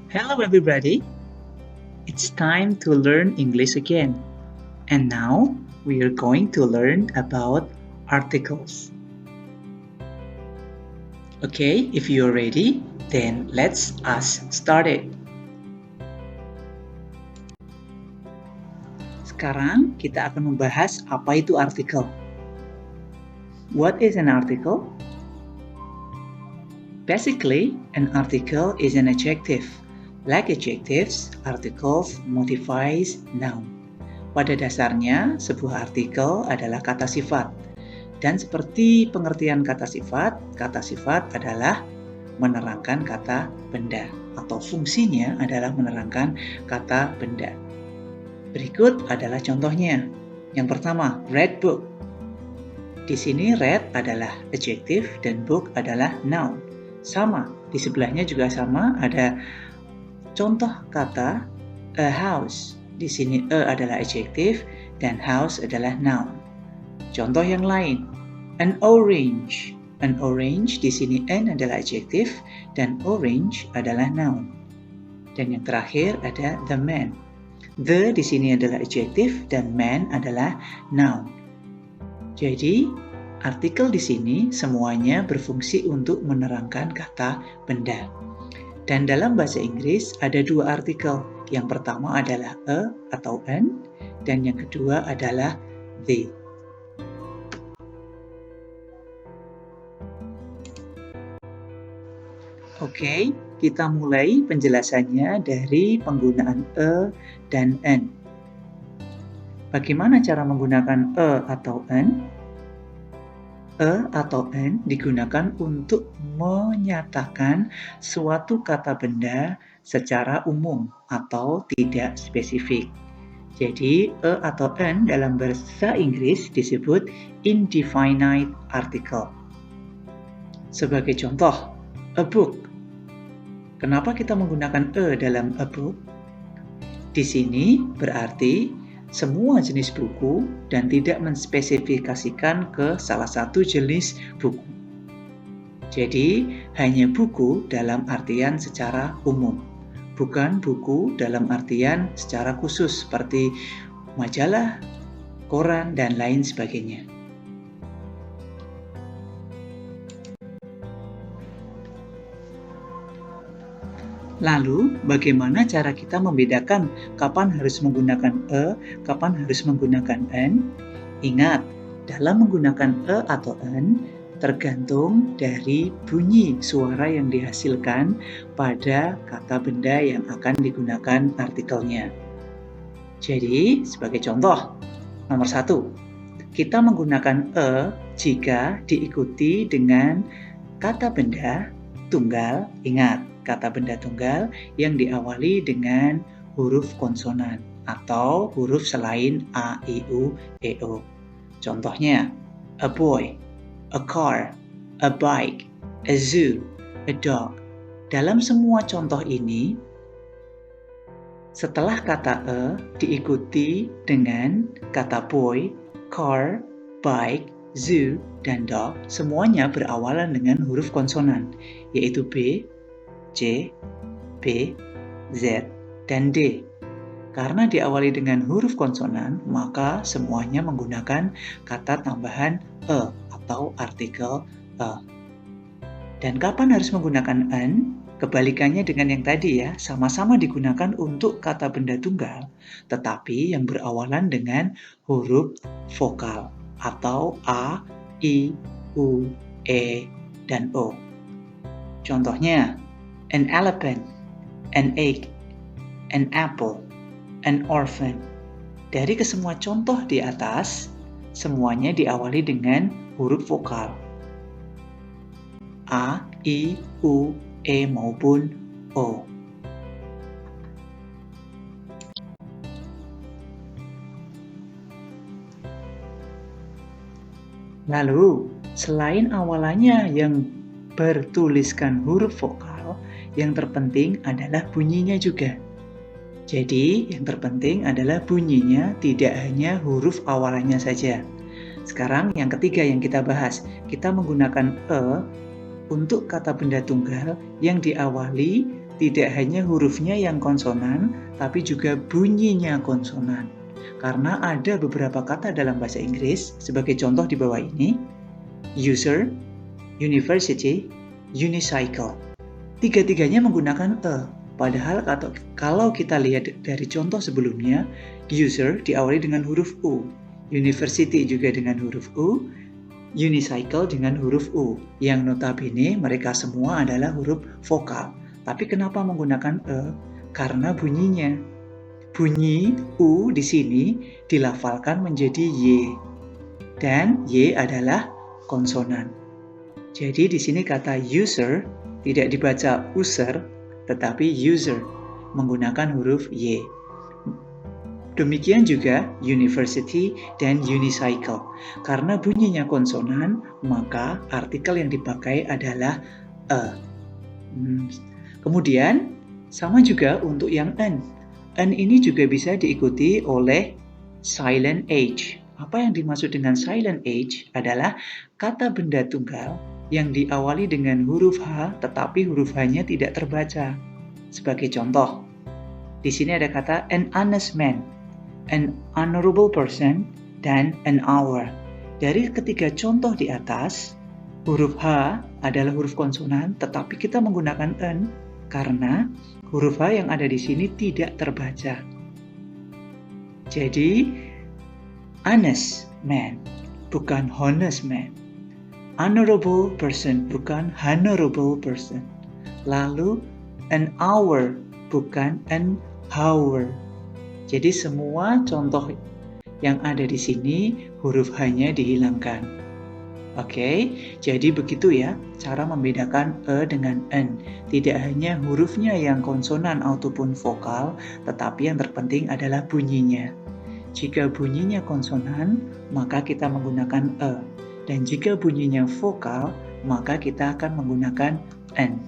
Hello everybody, it's time to learn English again. And now we are going to learn about articles. Okay, if you're ready, then let's us started. Sekarang kita akan membahas apa itu artikel. What is an article? Basically, an article is an adjective. Like adjectives, articles modifies noun. Pada dasarnya, sebuah artikel adalah kata sifat. Dan seperti pengertian kata sifat adalah menerangkan kata benda atau fungsinya adalah menerangkan kata benda. Berikut adalah contohnya. Yang pertama, read book. Di sini read adalah adjective dan book adalah noun. Sama, di sebelahnya juga sama, ada contoh kata a house. Di sini a adalah adjective dan house adalah noun. Contoh yang lain, an orange. An orange di sini an adalah adjective dan orange adalah noun. Dan yang terakhir ada the man. The di sini adalah adjective dan man adalah noun. Jadi, artikel di sini semuanya berfungsi untuk menerangkan kata benda. Dan dalam bahasa Inggris ada dua artikel. Yang pertama adalah a atau an, dan yang kedua adalah the. Oke, kita mulai penjelasannya dari penggunaan a dan an. Bagaimana cara menggunakan a atau an? A atau an digunakan untuk menyatakan suatu kata benda secara umum atau tidak spesifik. Jadi, a atau an dalam bahasa Inggris disebut indefinite article. Sebagai contoh, a book. Kenapa kita menggunakan a dalam a book? Di sini berarti semua jenis buku dan tidak menspesifikasikan ke salah satu jenis buku. Jadi, hanya buku dalam artian secara umum, bukan buku dalam artian secara khusus seperti majalah, koran, dan lain sebagainya. Lalu, bagaimana cara kita membedakan kapan harus menggunakan a, kapan harus menggunakan an? Ingat, dalam menggunakan a atau an, tergantung dari bunyi suara yang dihasilkan pada kata benda yang akan digunakan artikelnya. Jadi, sebagai contoh, nomor 1, kita menggunakan a jika diikuti dengan kata benda tunggal. Ingat, kata benda tunggal yang diawali dengan huruf konsonan atau huruf selain a, i, u, e, o. Contohnya, a boy, a car, a bike, a zoo, a dog. Dalam semua contoh ini, setelah kata a diikuti dengan kata boy, car, bike, zoo, dan dog, semuanya berawalan dengan huruf konsonan, yaitu B, C, B, Z, dan D. Karena diawali dengan huruf konsonan, maka semuanya menggunakan kata tambahan e atau artikel e. Dan kapan harus menggunakan an? Kebalikannya dengan yang tadi ya, sama-sama digunakan untuk kata benda tunggal, tetapi yang berawalan dengan huruf vokal atau A, I, U, E, dan O. Contohnya, an elephant, an egg, an apple, an orphan. Dari kesemua contoh di atas, semuanya diawali dengan huruf vokal. A, I, U, E maupun O. Lalu, selain awalannya yang bertuliskan huruf vokal, yang terpenting adalah bunyinya juga. Jadi, yang terpenting adalah bunyinya, tidak hanya huruf awalannya saja. Sekarang yang ketiga yang kita bahas, kita menggunakan e untuk kata benda tunggal yang diawali tidak hanya hurufnya yang konsonan, tapi juga bunyinya konsonan. Karena ada beberapa kata dalam bahasa Inggris, sebagai contoh di bawah ini, user, university, unicycle. Tiga-tiganya menggunakan e. Padahal kalau kita lihat dari contoh sebelumnya, user diawali dengan huruf U, university juga dengan huruf U, unicycle dengan huruf U, yang notabene mereka semua adalah huruf vokal. Tapi kenapa menggunakan e? Karena bunyinya. Bunyi U di sini dilafalkan menjadi Y. Dan Y adalah konsonan. Jadi di sini kata user tidak dibaca user, tetapi user menggunakan huruf Y. Demikian juga university dan unicycle. Karena bunyinya konsonan, maka artikel yang dipakai adalah a. Kemudian, sama juga untuk yang n. N ini juga bisa diikuti oleh silent H. Apa yang dimaksud dengan silent H adalah kata benda tunggal yang diawali dengan huruf H, tetapi huruf H-nya tidak terbaca. Sebagai contoh, di sini ada kata an honest man, an honorable person, dan an hour. Dari ketiga contoh di atas, huruf H adalah huruf konsonan, tetapi kita menggunakan N karena huruf H yang ada di sini tidak terbaca. Jadi, honest man, bukan honest man. Honorable person, bukan honorable person. Lalu, an hour, bukan an hour. Jadi semua contoh yang ada di sini huruf H-nya dihilangkan. Oke, jadi begitu ya cara membedakan E dengan N. Tidak hanya hurufnya yang konsonan ataupun vokal, tetapi yang terpenting adalah bunyinya. Jika bunyinya konsonan, maka kita menggunakan E. Dan jika bunyinya vokal, maka kita akan menggunakan N.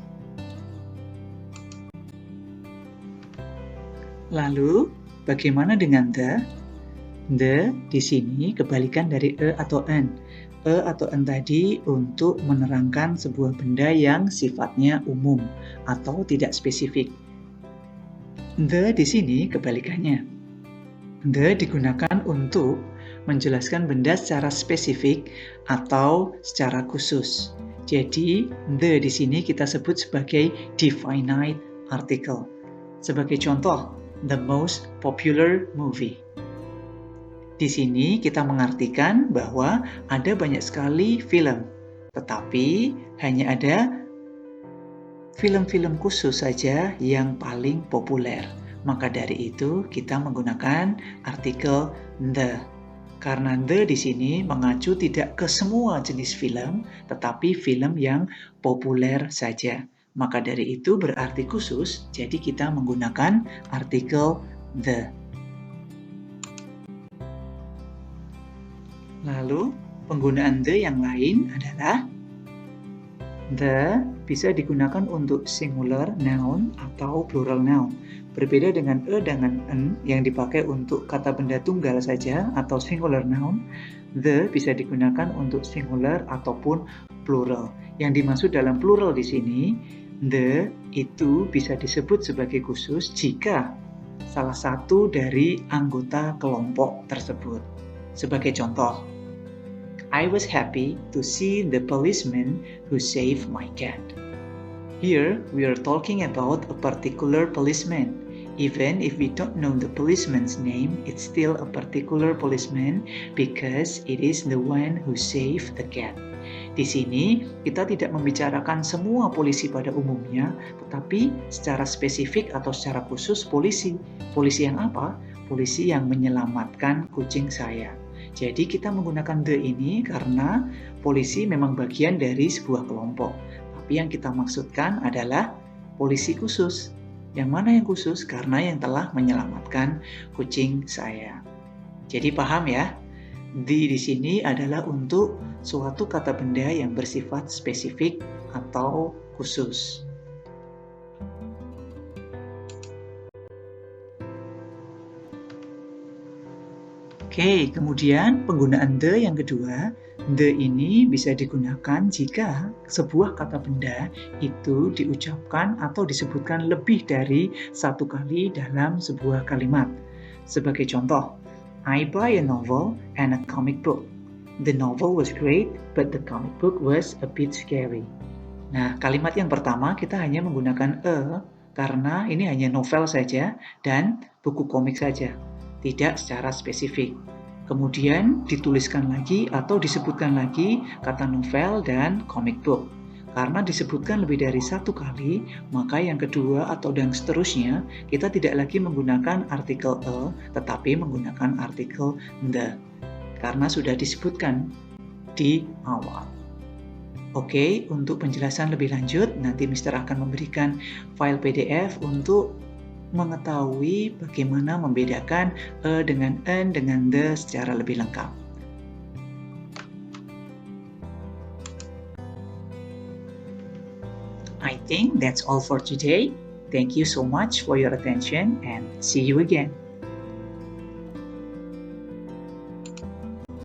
Lalu, bagaimana dengan the? The di sini kebalikan dari E atau N. E atau N tadi untuk menerangkan sebuah benda yang sifatnya umum atau tidak spesifik. The di sini kebalikannya. The digunakan untuk menjelaskan benda secara spesifik atau secara khusus. Jadi, the di sini kita sebut sebagai definite article. Sebagai contoh, the most popular movie. Di sini kita mengartikan bahwa ada banyak sekali film, tetapi hanya ada film-film khusus saja yang paling populer. Maka dari itu kita menggunakan artikel the. Karena the di sini mengacu tidak ke semua jenis film, tetapi film yang populer saja. Maka dari itu berarti khusus, jadi kita menggunakan artikel the. Lalu, penggunaan the yang lain adalah the bisa digunakan untuk singular noun atau plural noun. Berbeda dengan e dengan n yang dipakai untuk kata benda tunggal saja atau singular noun, the bisa digunakan untuk singular ataupun plural. Yang dimaksud dalam plural di sini, the itu bisa disebut sebagai khusus jika salah satu dari anggota kelompok tersebut. Sebagai contoh, I was happy to see the policeman who saved my cat. Here, we are talking about a particular policeman. Even if we don't know the policeman's name, it's still a particular policeman because it is the one who saved the cat. Di sini, kita tidak membicarakan semua polisi pada umumnya, tetapi secara spesifik atau secara khusus polisi. Polisi yang apa? Polisi yang menyelamatkan kucing saya. Jadi kita menggunakan the ini karena polisi memang bagian dari sebuah kelompok. Tapi yang kita maksudkan adalah polisi khusus. Yang mana yang khusus? Karena yang telah menyelamatkan kucing saya. Jadi paham ya? The di sini adalah untuk suatu kata benda yang bersifat spesifik atau khusus. Oke, kemudian penggunaan the yang kedua, The ini bisa digunakan jika sebuah kata benda itu diucapkan atau disebutkan lebih dari satu kali dalam sebuah kalimat. Sebagai contoh, I buy a novel and a comic book. The novel was great, but the comic book was a bit scary. Nah, kalimat yang pertama kita hanya menggunakan a karena ini hanya novel saja dan buku komik saja, tidak secara spesifik. Kemudian dituliskan lagi atau disebutkan lagi kata novel dan comic book. Karena disebutkan lebih dari satu kali, maka yang kedua atau dan seterusnya kita tidak lagi menggunakan artikel a, tetapi menggunakan artikel the. Karena sudah disebutkan di awal. Oke, untuk penjelasan lebih lanjut, nanti Mister akan memberikan file PDF untuk mengetahui bagaimana membedakan a dengan an dengan the secara lebih lengkap. I think that's all for today. Thank you so much for your attention and see you again.